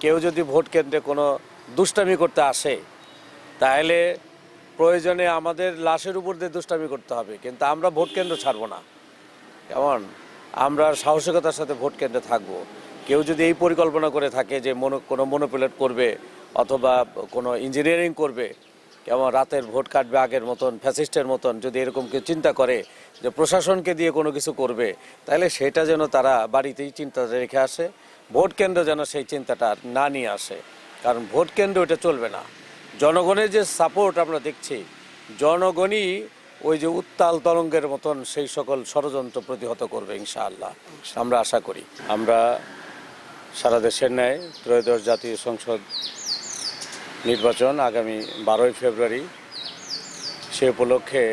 কেউ যদি ভোট কেন্দ্রে কোনো দুষ্টামি করতে আসে তাহলে প্রয়োজনে আমাদের লাশের উপর দিয়ে দুষ্টামি করতে হবে, কিন্তু আমরা ভোট কেন্দ্র ছাড়বো না। কেমন? আমরা সাহসিকতার সাথে ভোট কেন্দ্রে থাকবো। কেউ যদি এই পরিকল্পনা করে থাকে যে কোনো মনোপ্লেট করবে অথবা কোনো ইঞ্জিনিয়ারিং করবে, কেমন রাতের ভোট কাটবে আগের মতন ফ্যাসিস্টের মতন, যদি এরকম কেউ চিন্তা করে যে প্রশাসনকে দিয়ে কোনো কিছু করবে, তাহলে সেটা যেন তারা বাড়িতেই চিন্তাটা রেখে আসে। ভোট কেন্দ্র যেন সেই চিন্তাটা না নিয়ে আসে, কারণ ভোট কেন্দ্র এটা চলবে না। জনগণের যে সাপোর্ট আমরা দেখছি, জনগণই ওই যে উত্তাল তরঙ্গের মতন সেই সকল ষড়যন্ত্র প্রতিহত করবে ইনশাআল্লাহ, আমরা আশা করি। আমরা সারা দেশের ন্যায় ত্রয়োদশ জাতীয় সংসদ নির্বাচন আগামী 12ই ফেব্রুয়ারি, সে উপলক্ষে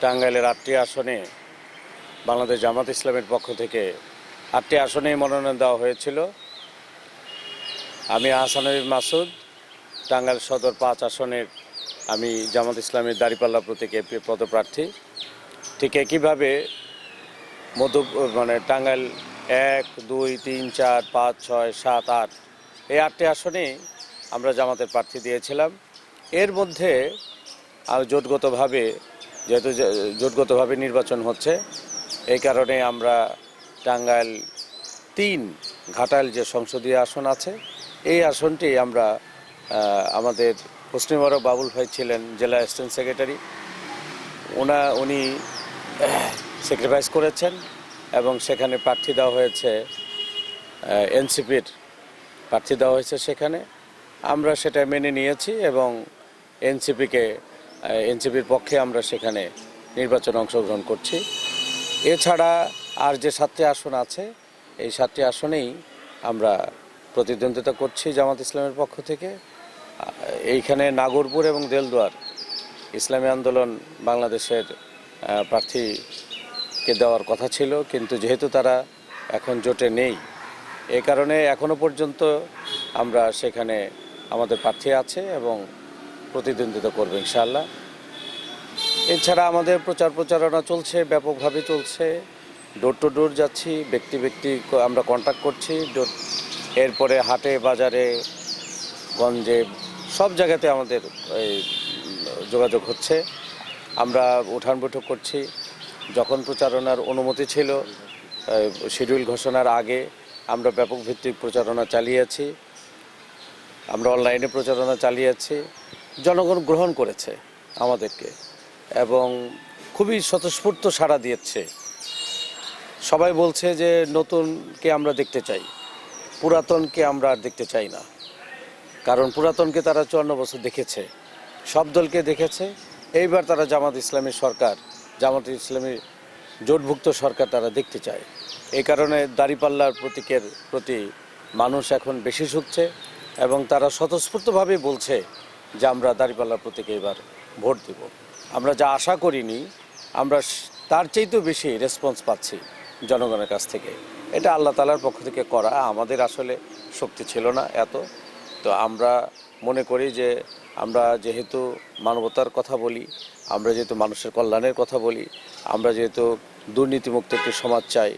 টাঙ্গাইলের 8টি আসনে বাংলাদেশ জামাত ইসলামের পক্ষ থেকে 8টি আসনেই মনোনয়ন দেওয়া হয়েছিল। আমি আহসান হাবিব মাসুদ, টাঙ্গাইল সদর 5 আসনের আমি জামাত ইসলামের দাঁড়িপাল্লা প্রতীকে পদপ্রার্থী। ঠিক একইভাবে টাঙ্গাইল 1, 2, 3, 4, 5, 6, 7, 8 এই 8টি আসনেই আমরা জামাতের প্রার্থী দিয়েছিলাম। এর মধ্যে জোটগতভাবে নির্বাচন হচ্ছে, এই কারণে আমরা টাঙ্গাইল 3 ঘাটাইল যে সংসদীয় আসন আছে, এই আসনটি আমরা আমাদের হোসনি মোবারক বাবুল ভাই ছিলেন জেলা অ্যাসিস্ট্যান্ট সেক্রেটারি, উনি স্যাক্রিফাইস করেছেন এবং সেখানে প্রার্থী দেওয়া হয়েছে এনসিপির প্রার্থী দেওয়া হয়েছে। সেখানে আমরা সেটা মেনে নিয়েছি এবং এনসিপির পক্ষে আমরা সেখানে নির্বাচনে অংশগ্রহণ করছি। এছাড়া আর যে 7টি আসন আছে, এই 7টি আসনেই আমরা প্রতিদ্বন্দ্বিতা করছি জামাত ইসলামের পক্ষ থেকে। এইখানে নাগরপুর এবং দেলদুয়ার ইসলামী আন্দোলন বাংলাদেশের প্রার্থীকে দেওয়ার কথা ছিল, কিন্তু যেহেতু তারা এখন জোটে নেই, এই কারণে এখনো পর্যন্ত আমরা সেখানে আমাদের প্রার্থী আছে এবং প্রতিদ্বন্দ্বিতা করবে ইনশাআল্লাহ। এছাড়া আমাদের প্রচারণা চলছে, ব্যাপকভাবে চলছে। ডোর টু ডোর যাচ্ছি, ব্যক্তি আমরা কন্ট্যাক্ট করছি। এরপরে হাটে বাজারে গঞ্জে সব জায়গাতে আমাদের যোগাযোগ হচ্ছে। আমরা উঠান বৈঠক করছি। যখন প্রচারণার অনুমতি ছিল, শিডিউল ঘোষণার আগে আমরা ব্যাপক ভিত্তিক প্রচারণা চালিয়েছি, আমরা অনলাইনে প্রচারণা চালিয়েছি। জনগণ গ্রহণ করেছে আমাদেরকে এবং খুবই স্বতঃস্ফূর্ত সাড়া দিয়েছে। সবাই বলছে যে নতুনকে আমরা দেখতে চাই, পুরাতনকে আমরা আর দেখতে চাই না, কারণ পুরাতনকে তারা 54 বছর দেখেছে, সব দলকে দেখেছে। এইবার তারা জামাত ইসলামী জোটভুক্ত সরকার তারা দেখতে চায়। এই কারণে দাঁড়িপাল্লার প্রতীকের প্রতি মানুষ এখন বেশি ঝুঁকছে এবং তারা স্বতঃস্ফূর্তভাবে বলছে যে আমরা দাঁড়িপাল্লার প্রতীকে এবার ভোট দেব। আমরা যা আশা করিনি, আমরা তার চাইতেও বেশি রেসপন্স পাচ্ছি জনগণের কাছ থেকে। এটা আল্লাহ তাআলার পক্ষ থেকে করা, আমাদের আসলে শক্তি ছিল না এত। তো আমরা মনে করি যে আমরা যেহেতু মানবতার কথা বলি, আমরা যেহেতু মানুষের কল্যাণের কথা বলি, আমরা যেহেতু দুর্নীতিমুক্ত একটি সমাজ চাই,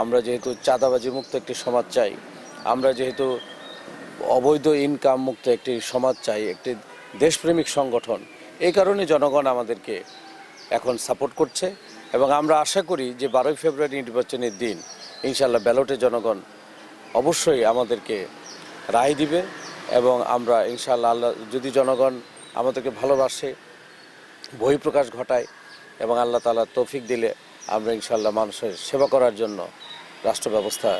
আমরা যেহেতু চাঁদাবাজি মুক্ত একটি সমাজ চাই, আমরা যেহেতু অবৈধ ইনকাম মুক্ত একটি সমাজ চাই, একটি দেশপ্রেমিক সংগঠন, এই কারণে জনগণ আমাদেরকে এখন সাপোর্ট করছে এবং আমরা আশা করি যে 12ই ফেব্রুয়ারি নির্বাচনের দিন ইনশাআল্লাহ ব্যালটে জনগণ অবশ্যই আমাদেরকে রায় দিবে এবং আমরা ইনশাআল্লাহ, আল্লাহ যদি জনগণ আমাদেরকে ভালোবাসে, বহিঃপ্রকাশ ঘটায় এবং আল্লাহ তাআলা তৌফিক দিলে আমরা ইনশাআল্লাহ মানুষের সেবা করার জন্য রাষ্ট্র ব্যবস্থা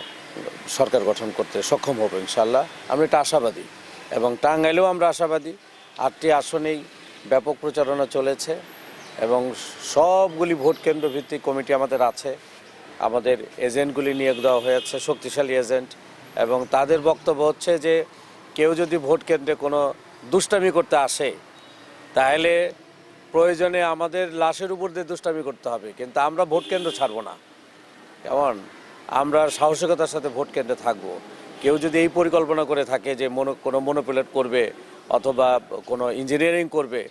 সরকার গঠন করতে সক্ষম হব ইনশাআল্লাহ। আমরা এটা আশাবাদী এবং টাঙ্গাইলেও আমরা আশাবাদী। 8টি আসনেই ব্যাপক প্রচারণা চলেছে এবং সবগুলি ভোট কেন্দ্র ভিত্তিক কমিটি আমাদের আছে, আমাদের এজেন্টগুলি নিয়োগ দেওয়া হয়েছে, শক্তিশালী এজেন্ট, এবং তাদের বক্তব্য হচ্ছে যে কেউ যদি ভোট কেন্দ্রে কোনো দুষ্টামি করতে আসে তাহলে প্রয়োজনে আমাদের লাশের উপর দিয়ে দুষ্টামি করতে হবে, কিন্তু আমরা ভোট কেন্দ্র ছাড়বো না। কেমন? আমরা সাহসিকতার সাথে ভোট কেন্দ্রে থাকবো। কেউ যদি এই পরিকল্পনা করে থাকে যে কোনো মনোপ্লেট করবে অথবা কোনো ইঞ্জিনিয়ারিং করবে,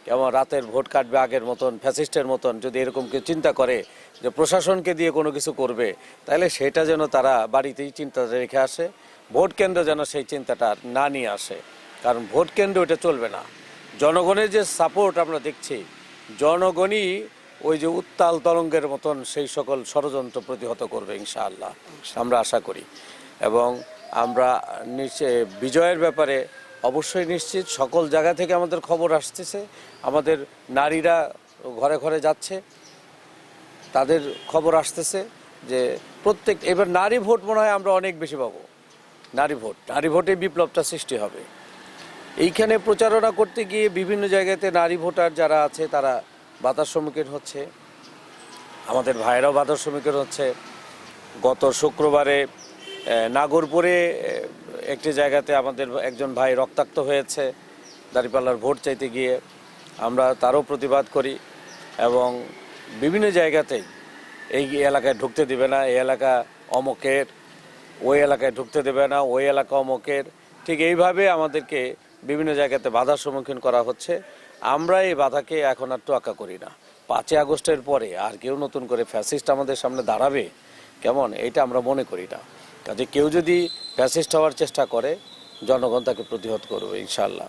কেমন রাতের ভোট কাটবে আগের মতন ফ্যাসিস্টের মতন, যদি এরকম কেউ চিন্তা করে যে প্রশাসনকে দিয়ে কোনো কিছু করবে, তাহলে সেটা যেন তারা বাড়িতেই চিন্তাটা রেখে আসে। ভোট কেন্দ্র যেন সেই চিন্তাটা না নিয়ে আসে, কারণ ভোট কেন্দ্র এটা চলবে না। জনগণের যে সাপোর্ট আমরা দেখছি, জনগণই ওই যে উত্তাল তরঙ্গের মতন সেই সকল ষড়যন্ত্র প্রতিহত করবে ইনশাআল্লাহ, আমরা আশা করি। এবং আমরা বিজয়ের ব্যাপারে অবশ্যই নিশ্চিত। সকল জায়গা থেকে আমাদের খবর আসতেছে, আমাদের নারীরা ঘরে ঘরে যাচ্ছে, তাদের খবর আসতেছে যে এবার নারী ভোট মনে হয় আমরা অনেক বেশি পাবো। নারী ভোটে বিপ্লবটা সৃষ্টি হবে। এইখানে প্রচারণা করতে গিয়ে বিভিন্ন জায়গাতে নারী ভোটার যারা আছে তারা বাধার সম্মুখীন হচ্ছে, আমাদের ভাইয়েরাও বাধার সম্মুখীন হচ্ছে। গত শুক্রবারে নাগরপুরে একটি জায়গাতে আমাদের একজন ভাই রক্তাক্ত হয়েছে দাঁড়িপাল্লার ভোট চাইতে গিয়ে, আমরা তারও প্রতিবাদ করি। এবং বিভিন্ন জায়গাতেই এই এলাকায় ঢুকতে দেবে না, এই এলাকা অমকের, ওই এলাকায় ঢুকতে দেবে না, ওই এলাকা অমকের, ঠিক এইভাবে আমাদেরকে বিভিন্ন জায়গাতে বাধার সম্মুখীন করা হচ্ছে। আমরা এই বাধাকে এখন আর তোয়াক্কা করি না। 5ই আগস্টের পরে আর কেউ নতুন করে ফ্যাসিস্ট আমাদের সামনে দাঁড়াবে কেমন, এটা আমরা মনে করি না। কাজে কেউ যদি ফ্যাসিস্ট হওয়ার চেষ্টা করে, জনগণ তাকে প্রতিহত করবে ইনশাআল্লাহ।